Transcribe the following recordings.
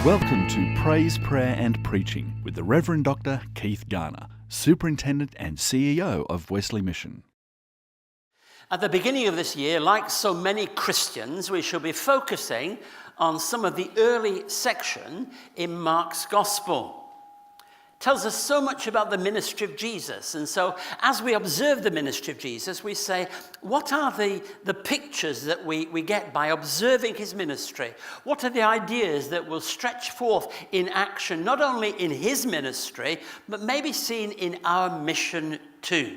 Welcome to Praise, Prayer and Preaching with the Reverend Dr. Keith Garner, Superintendent and CEO of Wesley Mission. At the beginning of this year, like so many Christians, we shall be focusing on some of the early section in Mark's Gospel. It tells us so much about the ministry of Jesus. And so as we observe the ministry of Jesus, we say, what are the pictures that we get by observing his ministry? What are the ideas that will stretch forth in action, not only in his ministry, but maybe seen in our mission too?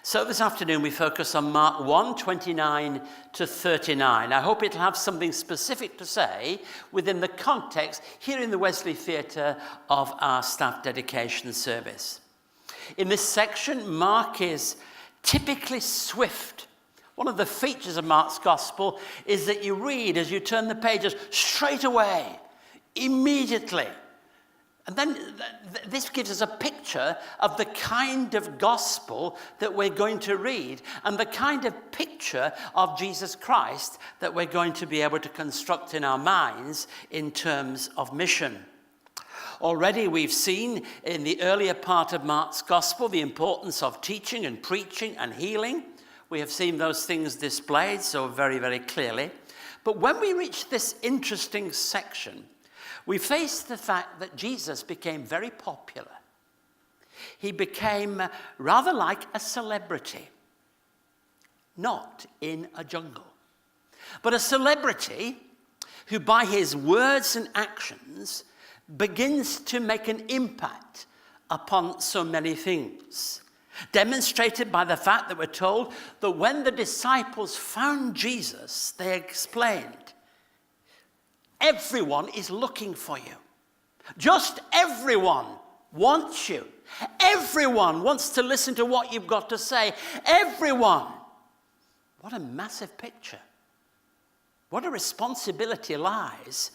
So this afternoon we focus on Mark 1, 29 to 39. I hope it'll have something specific to say within the context here in the Wesley Theatre of our staff dedication service. In this section, Mark is typically swift. One of the features of Mark's Gospel is that you read as you turn the pages straight away, immediately. And then this gives us a picture of the kind of gospel that we're going to read and the kind of picture of Jesus Christ that we're going to be able to construct in our minds in terms of mission. Already we've seen in the earlier part of Mark's Gospel the importance of teaching and preaching and healing. We have seen those things displayed so very, very clearly. But when we reach this interesting section, we face the fact that Jesus became very popular. He became rather like a celebrity, not in a jungle, but a celebrity who by his words and actions begins to make an impact upon so many things, demonstrated by the fact that we're told that when the disciples found Jesus, they explained, everyone is looking for you. Just everyone wants you. Everyone wants to listen to what you've got to say. Everyone. What a massive picture. What a responsibility lies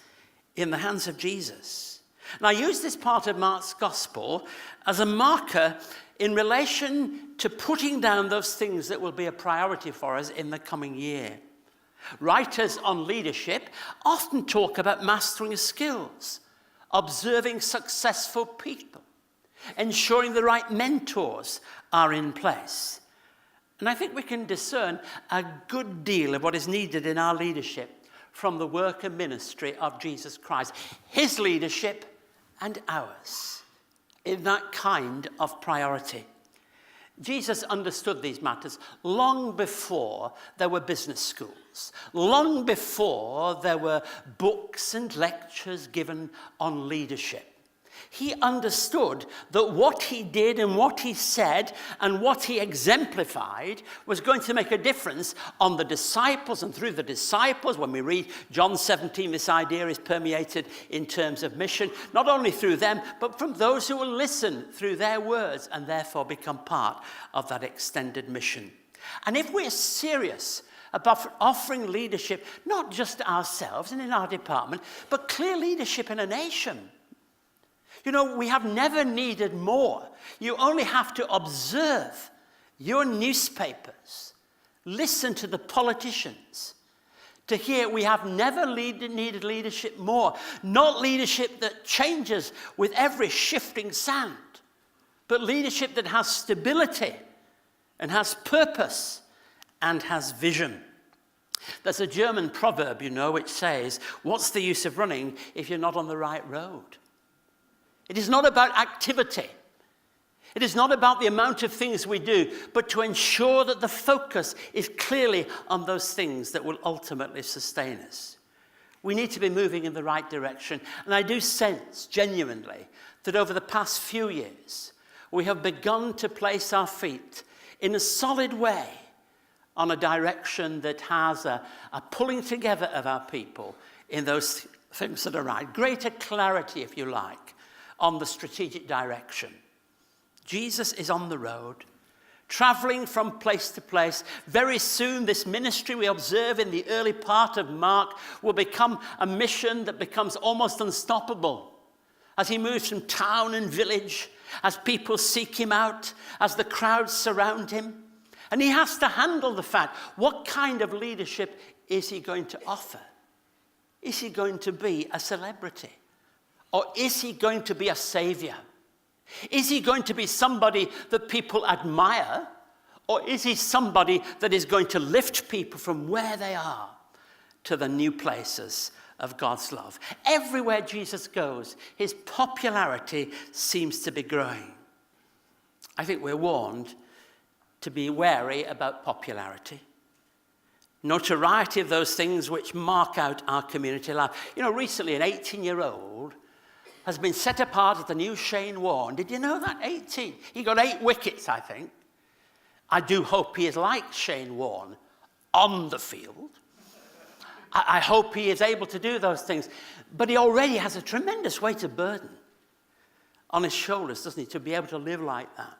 in the hands of Jesus. And I use this part of Mark's Gospel as a marker in relation to putting down those things that will be a priority for us in the coming year. Writers on leadership often talk about mastering skills, observing successful people, ensuring the right mentors are in place. And I think we can discern a good deal of what is needed in our leadership from the work and ministry of Jesus Christ, his leadership and ours, in that kind of priority. Jesus understood these matters long before there were business schools, long before there were books and lectures given on leadership. He understood that what he did and what he said and what he exemplified was going to make a difference on the disciples and through the disciples. When we read John 17, this idea is permeated in terms of mission, not only through them, but from those who will listen through their words and therefore become part of that extended mission. And if we're serious about offering leadership, not just to ourselves and in our department, but clear leadership in a nation, you know, we have never needed more. You only have to observe your newspapers, listen to the politicians, to hear we have never needed leadership more. Not leadership that changes with every shifting sand, but leadership that has stability and has purpose and has vision. There's a German proverb, you know, which says, what's the use of running if you're not on the right road? It is not about activity. It is not about the amount of things we do, but to ensure that the focus is clearly on those things that will ultimately sustain us. We need to be moving in the right direction. And I do sense genuinely that over the past few years, we have begun to place our feet in a solid way on a direction that has a pulling together of our people in those things that are right. Greater clarity, if you like, on the strategic direction. Jesus is on the road, traveling from place to place. Very soon, this ministry we observe in the early part of Mark will become a mission that becomes almost unstoppable. As he moves from town and village, as people seek him out, as the crowds surround him. And he has to handle the fact, what kind of leadership is he going to offer? is he going to be a celebrity? Or is he going to be a savior? Is he going to be somebody that people admire? Or is he somebody that is going to lift people from where they are to the new places of God's love? Everywhere Jesus goes, his popularity seems to be growing. I think we're warned to be wary about popularity. Notoriety of those things which mark out our community life. You know, recently an 18-year-old has been set apart as the new Shane Warne. Did you know that? 18. He got 8 wickets, I think. I do hope he is like Shane Warne on the field. I hope he is able to do those things. But he already has a tremendous weight of burden on his shoulders, doesn't he, to be able to live like that.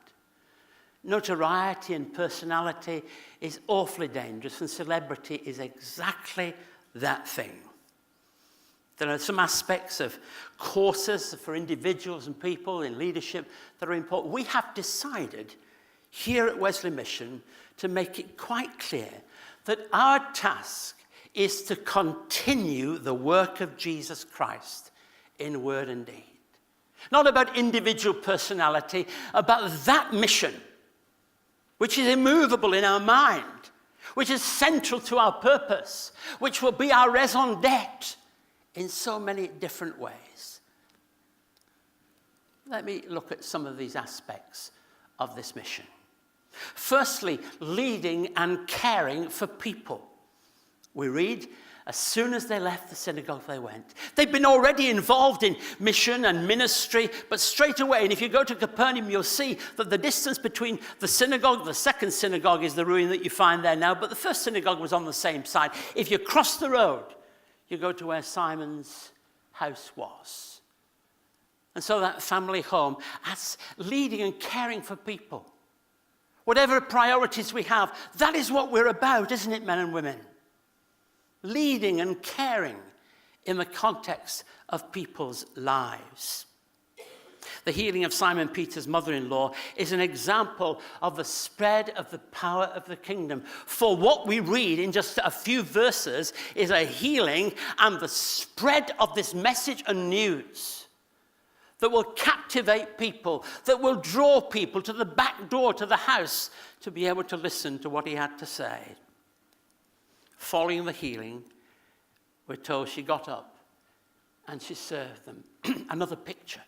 Notoriety and personality is awfully dangerous, and celebrity is exactly that thing. There are some aspects of courses for individuals and people in leadership that are important. We have decided here at Wesley Mission to make it quite clear that our task is to continue the work of Jesus Christ in word and deed. Not about individual personality, about that mission, which is immovable in our mind, which is central to our purpose, which will be our raison d'etre in so many different ways. Let me look at some of these aspects of this mission. Firstly, leading and caring for people. We read, as soon as they left the synagogue, they went. They've been already involved in mission and ministry, but straight away, and if you go to Capernaum, you'll see that the distance between the synagogue, the second synagogue is the ruin that you find there now, but the first synagogue was on the same side. If you cross the road, you go to where Simon's house was. And so that family home, as leading and caring for people. Whatever priorities we have, that is what we're about, isn't it, men and women? Leading and caring in the context of people's lives. The healing of Simon Peter's mother-in-law is an example of the spread of the power of the kingdom. For what we read in just a few verses is a healing and the spread of this message and news that will captivate people, that will draw people to the back door to the house to be able to listen to what he had to say. Following the healing, we're told she got up and she served them. Another picture.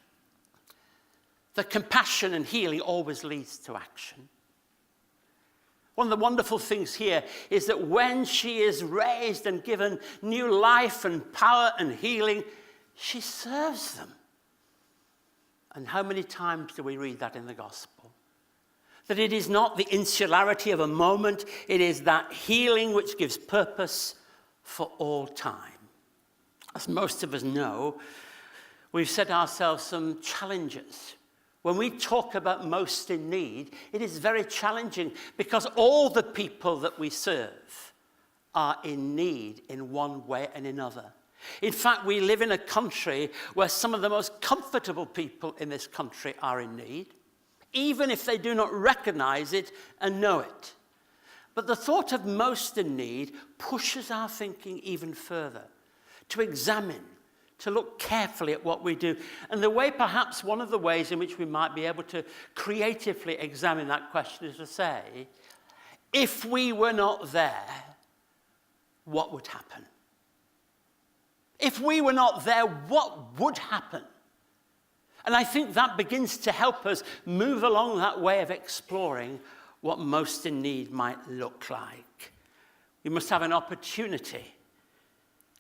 The compassion and healing always leads to action. One of the wonderful things here is that when she is raised and given new life and power and healing, she serves them. And how many times do we read that in the gospel? That it is not the insularity of a moment, it is that healing which gives purpose for all time. As most of us know, we've set ourselves some challenges. When we talk about most in need, it is very challenging because all the people that we serve are in need in one way and another. In fact, we live in a country where some of the most comfortable people in this country are in need, even if they do not recognize it and know it. But the thought of most in need pushes our thinking even further, to examine, to look carefully at what we do. And the way, perhaps one of the ways in which we might be able to creatively examine that question is to say, if we were not there, what would happen? If we were not there, what would happen? And I think that begins to help us move along that way of exploring what most in need might look like. We must have an opportunity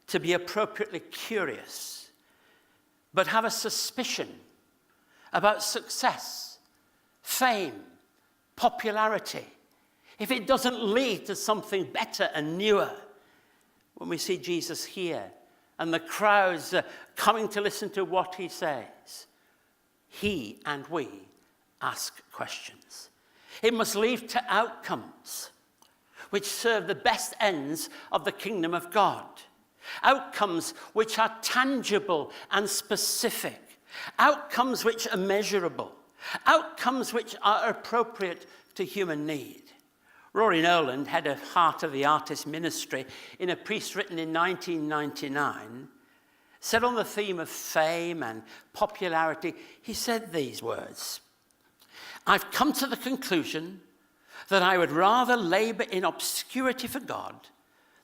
to be appropriately curious, but have a suspicion about success, fame, popularity, if it doesn't lead to something better and newer. When we see Jesus here and the crowds coming to listen to what he says, he and we ask questions. It must lead to outcomes which serve the best ends of the kingdom of God. Outcomes which are tangible and specific. Outcomes which are measurable. Outcomes which are appropriate to human need. Rory Noland, head of Heart of the Artist ministry, in a piece written in 1999, said on the theme of fame and popularity, he said these words: "I've come to the conclusion that I would rather labor in obscurity for God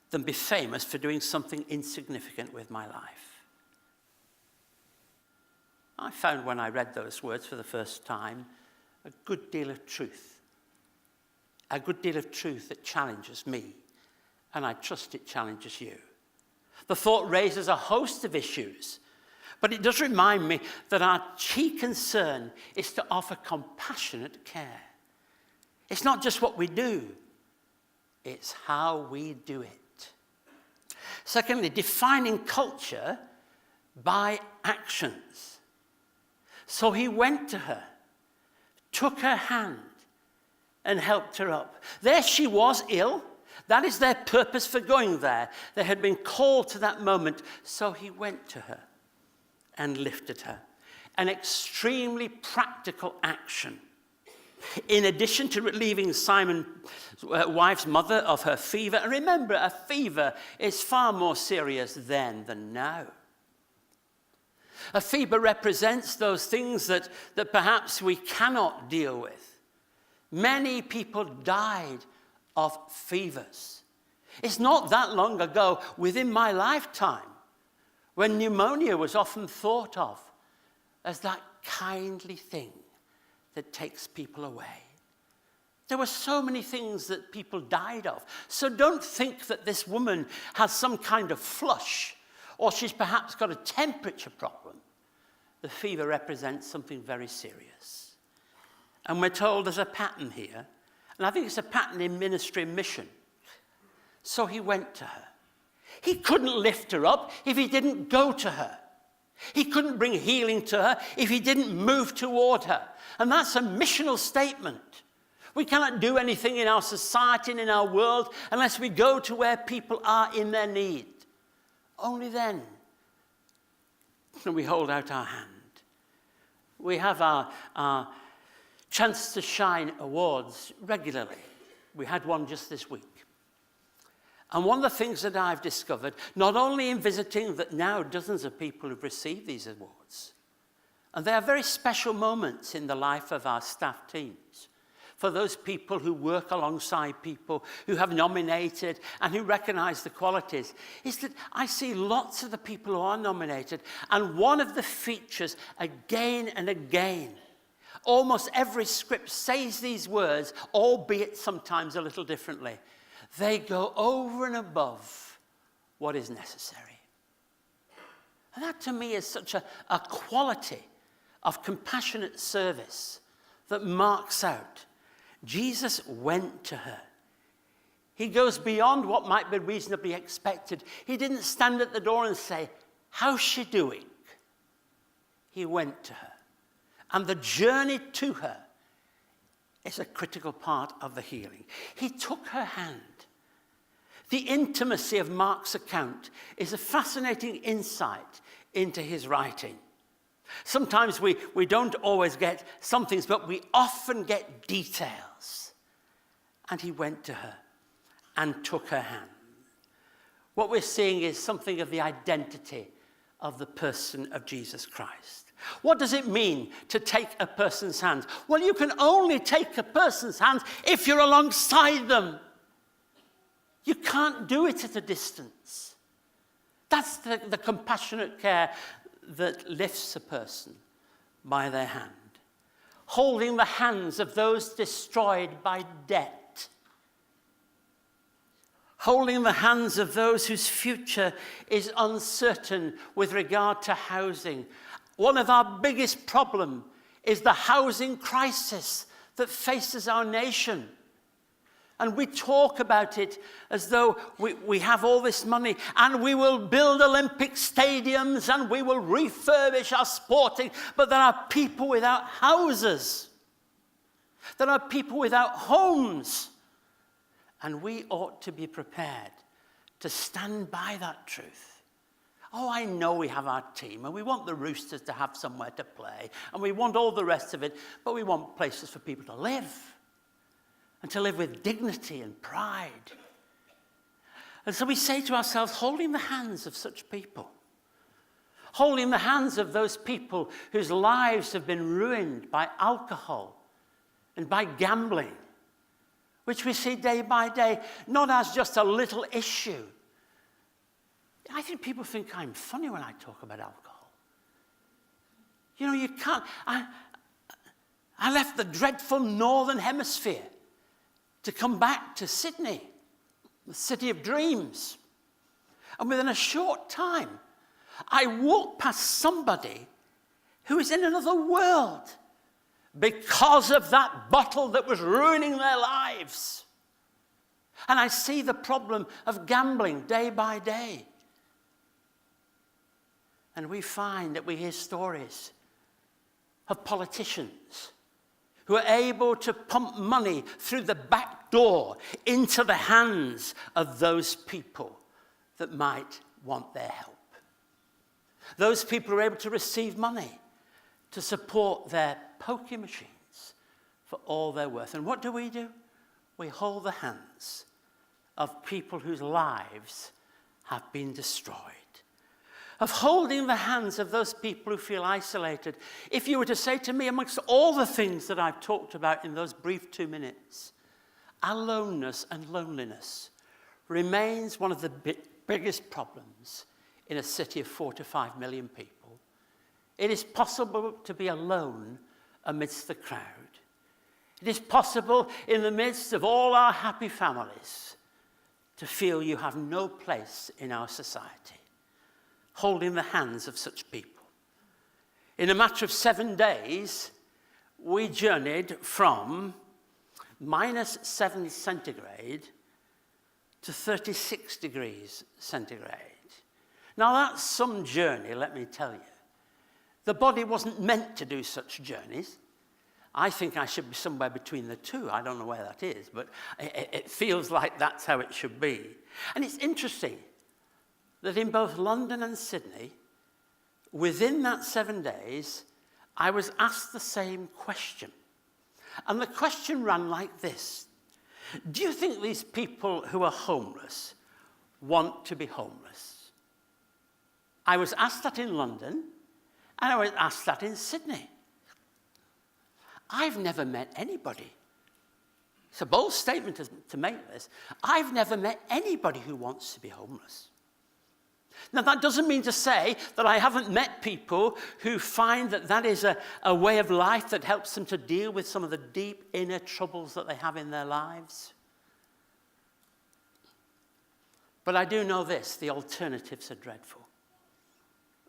than be famous for doing something insignificant with my life." I found when I read those words for the first time a good deal of truth. A good deal of truth that challenges me, and I trust it challenges you. The thought raises a host of issues, but it does remind me that our chief concern is to offer compassionate care. It's not just what we do, it's how we do it. Secondly, defining culture by actions. So he went to her, took her hand, and helped her up. There she was, ill. That is their purpose for going there. They had been called to that moment. So he went to her and lifted her. An extremely practical action. In addition to relieving Simon's wife's mother of her fever, and remember, a fever is far more serious then than now. A fever represents those things that perhaps we cannot deal with. Many people died of fevers. It's not that long ago, within my lifetime, when pneumonia was often thought of as that kindly thing that takes people away. There were so many things that people died of. So don't think that this woman has some kind of flush, or she's perhaps got a temperature problem. The fever represents something very serious. And we're told there's a pattern here, and I think it's a pattern in ministry and mission. So he went to her. He couldn't lift her up if he didn't go to her. He couldn't bring healing to her if he didn't move toward her. And that's a missional statement. We cannot do anything in our society and in our world unless we go to where people are in their need. Only then can we hold out our hand. We have our Chance to Shine awards regularly. We had one just this week. And one of the things that I've discovered, not only in visiting, that now dozens of people have received these awards, and they are very special moments in the life of our staff teams. For those people who work alongside people who have nominated and who recognize the qualities, is that I see lots of the people who are nominated, and one of the features again and again, almost every script says these words, albeit sometimes a little differently. They go over and above what is necessary. And that to me is such a quality of compassionate service that marks out. Jesus went to her. He goes beyond what might be reasonably expected. He didn't stand at the door and say, "How's she doing?" He went to her. And the journey to her is a critical part of the healing. He took her hand. The intimacy of Mark's account is a fascinating insight into his writing. Sometimes we don't always get some things, but we often get details. And he went to her and took her hand. What we're seeing is something of the identity of the person of Jesus Christ. What does it mean to take a person's hand? Well, you can only take a person's hand if you're alongside them. You can't do it at a distance. That's the compassionate care that lifts a person by their hand. Holding the hands of those destroyed by debt. Holding the hands of those whose future is uncertain with regard to housing. One of our biggest problems is the housing crisis that faces our nation. And we talk about it as though we have all this money and we will build Olympic stadiums and we will refurbish our sporting, but there are people without houses. There are people without homes. And we ought to be prepared to stand by that truth. Oh, I know we have our team and we want the Roosters to have somewhere to play and we want all the rest of it, but we want places for people to live. and to live with dignity and pride. And so we say to ourselves, holding the hands of such people, holding the hands of those people whose lives have been ruined by alcohol and by gambling, which we see day by day, not as just a little issue. I think people think I'm funny when I talk about alcohol. You know, you can't. I left the dreadful northern hemisphere to come back to Sydney, the city of dreams. And within a short time, I walked past somebody who is in another world because of that bottle that was ruining their lives. And I see the problem of gambling day by day. And we find that we hear stories of politicians who are able to pump money through the back door into the hands of those people that might want their help. Those people are able to receive money to support their poker machines for all they're worth. And what do? We hold the hands of people whose lives have been destroyed. Of holding the hands of those people who feel isolated. If you were to say to me, amongst all the things that I've talked about in those brief 2 minutes, aloneness and loneliness remains one of the biggest problems in a city of 4 to 5 million people. It is possible to be alone amidst the crowd. It is possible in the midst of all our happy families to feel you have no place in our society. Holding the hands of such people. In a matter of 7 days, we journeyed from -7 centigrade to 36 degrees centigrade. Now that's some journey, let me tell you. The body wasn't meant to do such journeys. I think I should be somewhere between the two. I don't know where that is, but it feels like that's how it should be. And it's interesting that in both London and Sydney, within that 7 days, I was asked the same question. And the question ran like this. Do you think these people who are homeless want to be homeless? I was asked that in London, and I was asked that in Sydney. I've never met anybody. It's a bold statement to make this. I've never met anybody who wants to be homeless. Now, that doesn't mean to say that I haven't met people who find that that is a way of life that helps them to deal with some of the deep inner troubles that they have in their lives. But I do know this, the alternatives are dreadful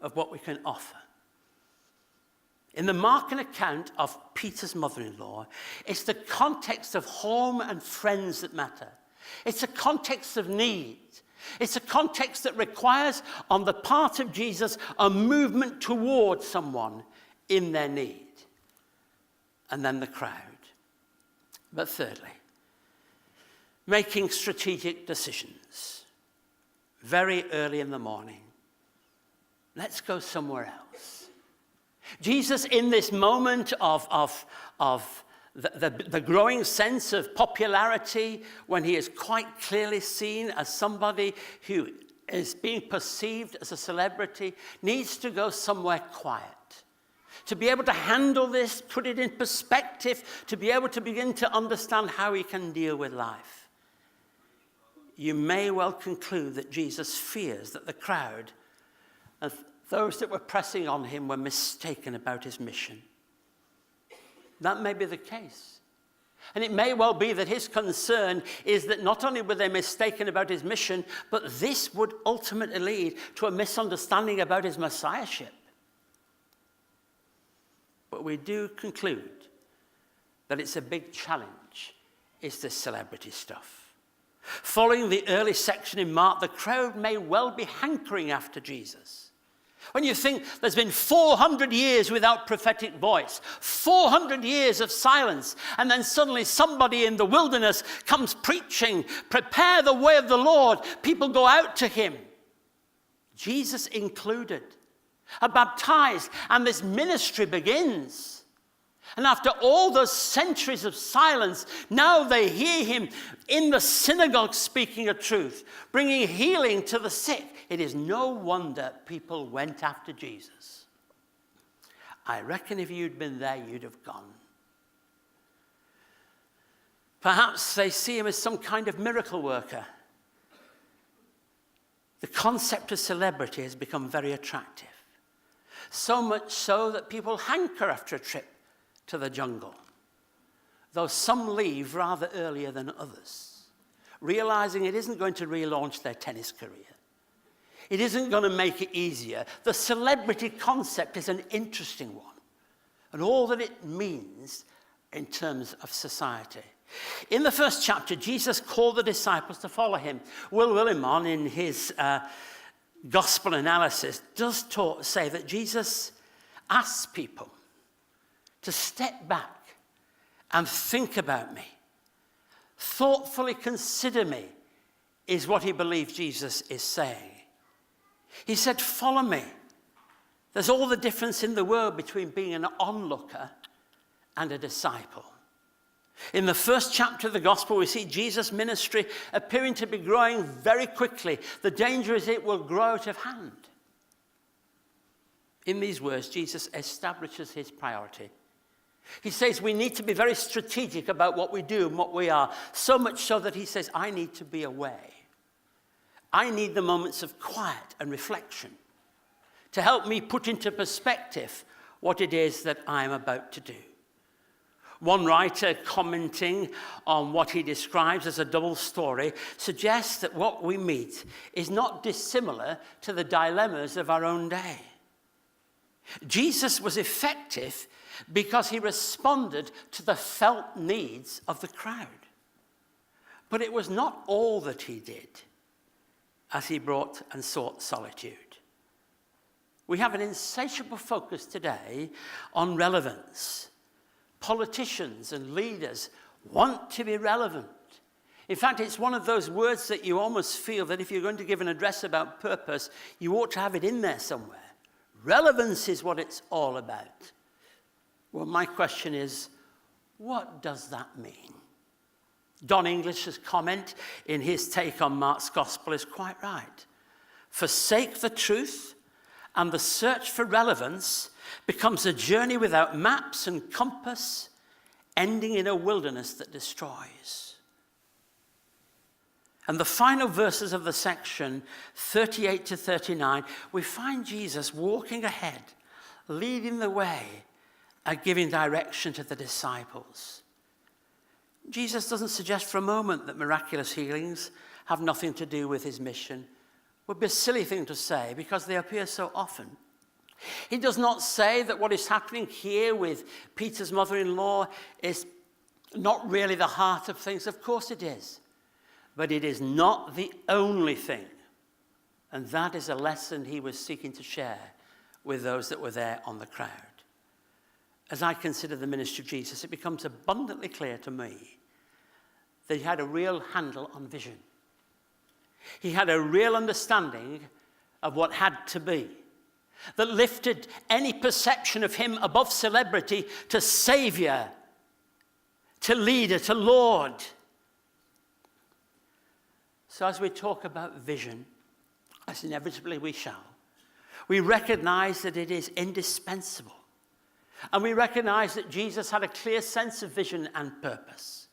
of what we can offer. In the Markan account of Peter's mother-in-law, it's the context of home and friends that matter. It's a context of need. It's a context that requires, on the part of Jesus, a movement towards someone in their need. And then the crowd. But thirdly, making strategic decisions. Very early in the morning. Let's go somewhere else. Jesus, in this moment of the growing sense of popularity, when he is quite clearly seen as somebody who is being perceived as a celebrity, needs to go somewhere quiet. To be able to handle this, put it in perspective, to be able to begin to understand how he can deal with life. You may well conclude that Jesus fears that the crowd and those that were pressing on him were mistaken about his mission. That may be the case. And it may well be that his concern is that not only were they mistaken about his mission, but this would ultimately lead to a misunderstanding about his messiahship. But we do conclude that it's a big challenge, is this celebrity stuff. Following the early section in Mark, the crowd may well be hankering after Jesus. When you think there's been 400 years without prophetic voice, 400 years of silence, and then suddenly somebody in the wilderness comes preaching, prepare the way of the Lord, people go out to him, Jesus included, are baptized, and this ministry begins. And after all those centuries of silence, now they hear him in the synagogue speaking a truth, bringing healing to the sick. It is no wonder people went after Jesus. I reckon if you'd been there, you'd have gone. Perhaps they see him as some kind of miracle worker. The concept of celebrity has become very attractive. So much so that people hanker after a trip to the jungle, though some leave rather earlier than others, realizing it isn't going to relaunch their tennis career. It isn't going to make it easier. The celebrity concept is an interesting one, and all that it means in terms of society. In the first chapter, Jesus called the disciples to follow him. Will Willimon, in his gospel analysis, does say that Jesus asks people to step back and think about me. Thoughtfully consider me, is what he believes Jesus is saying. He said, follow me. There's all the difference in the world between being an onlooker and a disciple. In the first chapter of the gospel, we see Jesus' ministry appearing to be growing very quickly. The danger is it will grow out of hand. In these words, Jesus establishes his priority. He says we need to be very strategic about what we do and what we are, so much so that he says, I need to be away. I need the moments of quiet and reflection to help me put into perspective what it is that I'm about to do. One writer, commenting on what he describes as a double story, suggests that what we meet is not dissimilar to the dilemmas of our own day. Jesus was effective because he responded to the felt needs of the crowd. But it was not all that he did as he brought and sought solitude. We have an insatiable focus today on relevance. Politicians and leaders want to be relevant. In fact, it's one of those words that you almost feel that if you're going to give an address about purpose, you ought to have it in there somewhere. Relevance is what it's all about. Well, my question is, what does that mean? Don English's comment in his take on Mark's gospel is quite right. Forsake the truth, and the search for relevance becomes a journey without maps and compass, ending in a wilderness that destroys. And the final verses of the section, 38 to 39, we find Jesus walking ahead, leading the way, and giving direction to the disciples. Jesus doesn't suggest for a moment that miraculous healings have nothing to do with his mission. It would be a silly thing to say because they appear so often. He does not say that what is happening here with Peter's mother-in-law is not really the heart of things. Of course it is. But it is not the only thing. And that is a lesson he was seeking to share with those that were there on the crowd. As I consider the ministry of Jesus, it becomes abundantly clear to me that he had a real handle on vision. He had a real understanding of what had to be, that lifted any perception of him above celebrity to Savior, to leader, to Lord. So as we talk about vision, as inevitably we shall, we recognize that it is indispensable. And we recognize that Jesus had a clear sense of vision and purpose.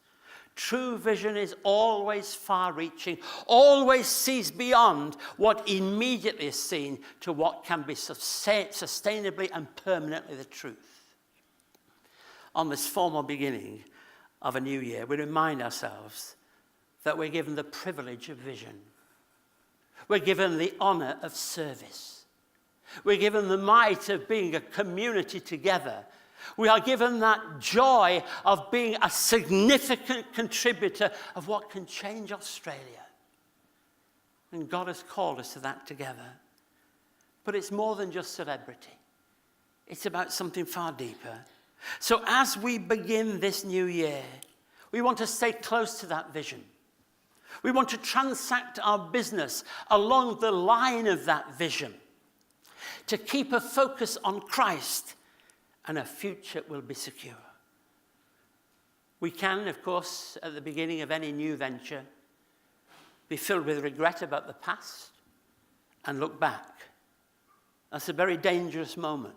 True vision is always far-reaching, always sees beyond what immediately is seen to what can be sustainably and permanently the truth. On this formal beginning of a new year, we remind ourselves that we're given the privilege of vision. We're given the honor of service. We're given the might of being a community together. We are given that joy of being a significant contributor of what can change Australia. And God has called us to that together. But it's more than just celebrity. It's about something far deeper. So as we begin this new year, we want to stay close to that vision. We want to transact our business along the line of that vision, to keep a focus on Christ and a future will be secure. We can, of course, at the beginning of any new venture, be filled with regret about the past and look back. That's a very dangerous moment.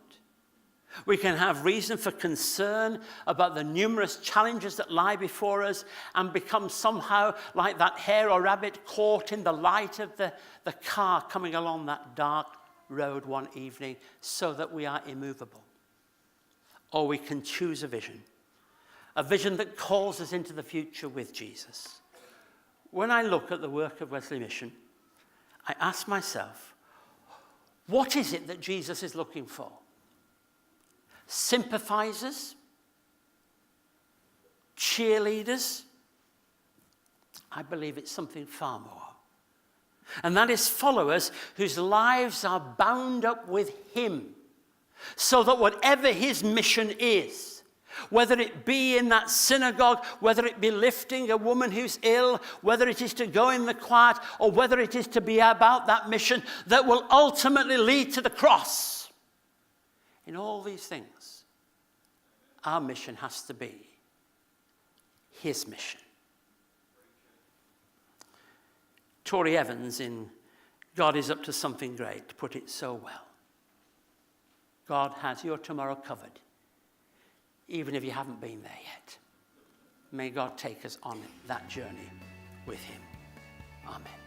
We can have reason for concern about the numerous challenges that lie before us and become somehow like that hare or rabbit caught in the light of the car coming along that dark road one evening, so that we are immovable. Or we can choose a vision that calls us into the future with Jesus. When I look at the work of Wesley Mission, I ask myself, what is it that Jesus is looking for? Sympathizers? Cheerleaders? I believe it's something far more. And that is followers whose lives are bound up with him, so that whatever his mission is, whether it be in that synagogue, whether it be lifting a woman who's ill, whether it is to go in the quiet, or whether it is to be about that mission that will ultimately lead to the cross. In all these things, our mission has to be his mission. Tori Evans in God is Up to Something Great put it so well. God has your tomorrow covered, even if you haven't been there yet. May God take us on that journey with him. Amen.